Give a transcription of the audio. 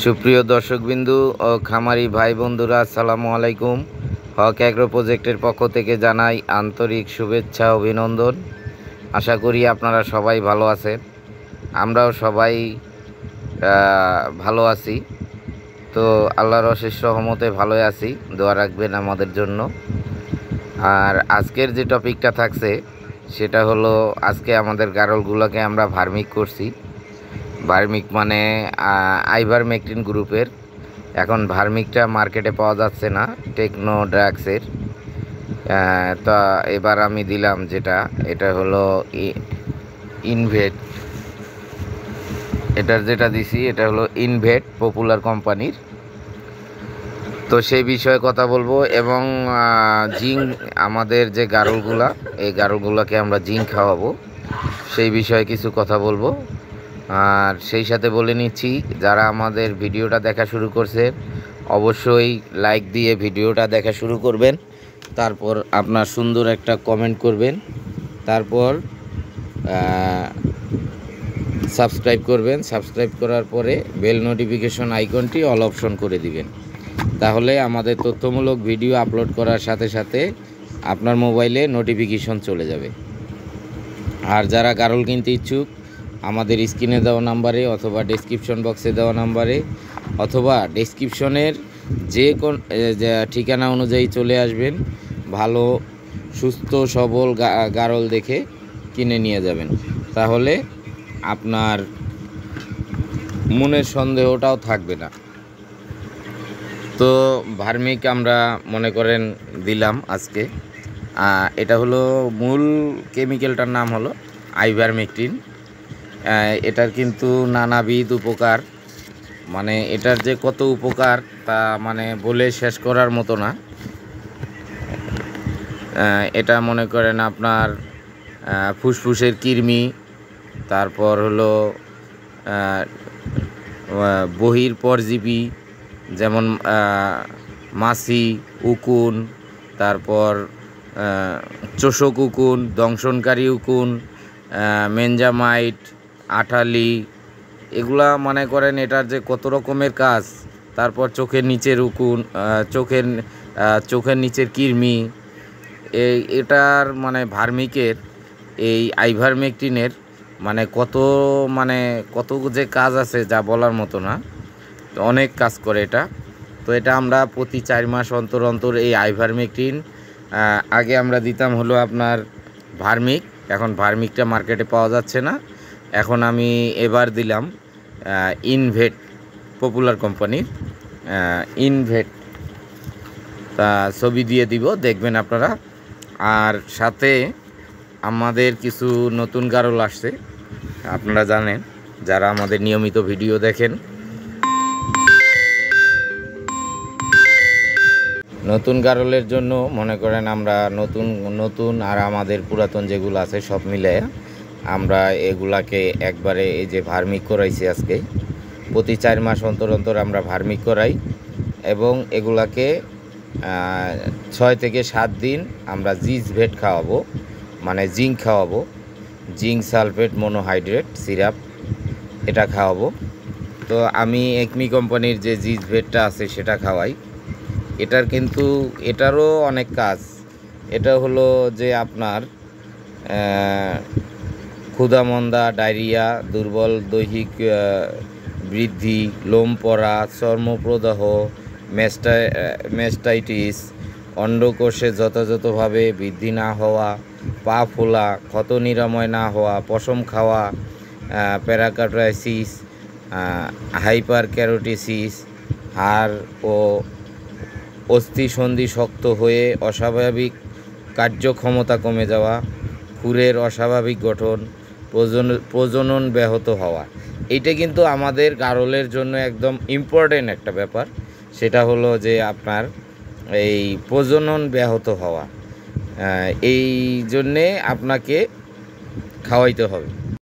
সুপ্রিয় দর্শকবিন্দু ও খামারি ভাই বন্ধুরা, আসসালামু আলাইকুম। হক অ্যাগ্রো প্রজেক্টের পক্ষ থেকে জানাই আন্তরিক শুভেচ্ছা অভিনন্দন। আশা করি আপনারা সবাই ভালো আছেন। আমরাও সবাই ভালো আছি। তো আল্লাহর অশেষ রহমতে ভালোই আছি, দোয়া রাখবেন আমাদের জন্য। আর আজকের যে টপিকটা থাকছে সেটা হলো, আজকে আমাদের গারলগুলোকে আমরা ভার্মিক করছি। ভার্মিক মানে আইভারমেকটিন গ্রুপের। এখন ভার্মিকটা মার্কেটে পাওয়া যাচ্ছে না, টেকনো ড্রাগসের। তা এবার আমি দিলাম এটা হলো ইনভেট। এটার যেটা দিছি এটা হলো ইনভেট পপুলার কোম্পানির। তো সেই বিষয়ে কথা বলবো, এবং জিঙ্ক, আমাদের যে গারলগুলা, এই গারলগুলোকে আমরা জিঙ্ক খাওয়াবো, সেই বিষয়ে কিছু কথা বলবো। আর সেই সাথে বলে নিচ্ছি, যারা আমাদের ভিডিওটা দেখা শুরু করছে অবশ্যই লাইক দিয়ে ভিডিওটা দেখা শুরু করবেন। তারপর আপনার সুন্দর একটা কমেন্ট করবেন, তারপর সাবস্ক্রাইব করবেন। সাবস্ক্রাইব করার পরে বেল নোটিফিকেশন আইকনটি অল অপশন করে দিবেন। তাহলে আমাদের তথ্যমূলক ভিডিও আপলোড করার সাথে সাথে আপনার মোবাইলে নোটিফিকেশন চলে যাবে। আর যারা গারল কিনতে ইচ্ছুক, আমাদের স্ক্রিনে দেওয়া নাম্বারে অথবা ডেসক্রিপশন বক্সে দেওয়া নাম্বারে অথবা ডেসক্রিপশনের যে কোন ঠিকানা অনুযায়ী চলে আসবেন। ভালো সুস্থ সবল গারল দেখে কিনে নিয়ে যাবেন, তাহলে আপনার মনের সন্দেহটাও থাকবে না। তো ভার্মিক আমরা মনে করেন দিলাম আজকে। এটা হলো মূল কেমিক্যালটার নাম হলো আইভারমেকটিন। এটার কিন্তু নানাবিধ উপকার, মানে এটার যে কত উপকার তা মানে বলে শেষ করার মতো না। এটা মনে করেন আপনার ফুসফুসের কৃমি, তারপর হলো বহির পরজীবী, যেমন মাছি, উকুন, তারপর চোষক উকুন, দংশনকারী উকুন, মেনজামাইট, আঠালি, এগুলা মনে করেন এটার যে কত রকমের কাজ। তারপর চোখের নিচের উকুন, চোখের নিচের কৃমি, এটার মানে ভার্মিকের এই আইভারমেকটিনের মানে কত যে কাজ আছে যা বলার মতো না। তো অনেক কাজ করে এটা। তো এটা আমরা প্রতি 4 মাস অন্তর অন্তর এই আইভারমেকটিন, আগে আমরা দিতাম হলো আপনার ভার্মিক। এখন ভার্মিকটা মার্কেটে পাওয়া যাচ্ছে না, এখন আমি এবার দিলাম ইনভেট পপুলার কোম্পানির ইনভেট। তা ছবি দিয়ে দিব, দেখবেন আপনারা। আর সাথে আমাদের কিছু নতুন গারল আসছে, আপনারা জানেন যারা আমাদের নিয়মিত ভিডিও দেখেন। নতুন গারলের জন্য মনে করেন আমরা নতুন আর আমাদের পুরাতন যেগুলো আছে সব মিলে আমরা এগুলাকে একবারে এই যে ভার্মিক করাইছি আজকে। প্রতি 4 মাস অন্তর অন্তর আমরা ভার্মিক করাই, এবং এগুলাকে 6 থেকে 7 দিন আমরা জিজভেট খাওয়াবো, মানে জিঙ্ক খাওয়াবো। জিঙ্ক সালফেট মনোহাইড্রেট সিরাপ, এটা খাওয়াবো। তো আমি একমি কোম্পানির যে জিজভেটটা আছে সেটা খাওয়াই। এটারও অনেক কাজ। এটা হলো যে আপনার ক্ষুধামন্দা, ডায়রিয়া, দুর্বল দৈহিক বৃদ্ধি, লোম পড়া, চর্মপ্রদাহ, মেস্টাইটিস, অন্ডকোষে যথাযথভাবে বৃদ্ধি না হওয়া, পা ফোলা, ক্ষত নিরাময় না হওয়া, পশম খাওয়া, প্যারাকাটাইসিস, হাইপার ক্যারোটিসিস, হাড় ও অস্থিসন্ধি শক্ত হয়ে অস্বাভাবিক কার্যক্ষমতা কমে যাওয়া, খুরের অস্বাভাবিক গঠন, প্রজনন ব্যাহত হওয়া। এইটা কিন্তু আমাদের গারলের জন্য একদম ইম্পর্টেন্ট একটা ব্যাপার। সেটা হলো যে আপনার এই প্রজনন ব্যাহত হওয়া, এই জন্যে আপনাকে খাওয়াইতে হবে।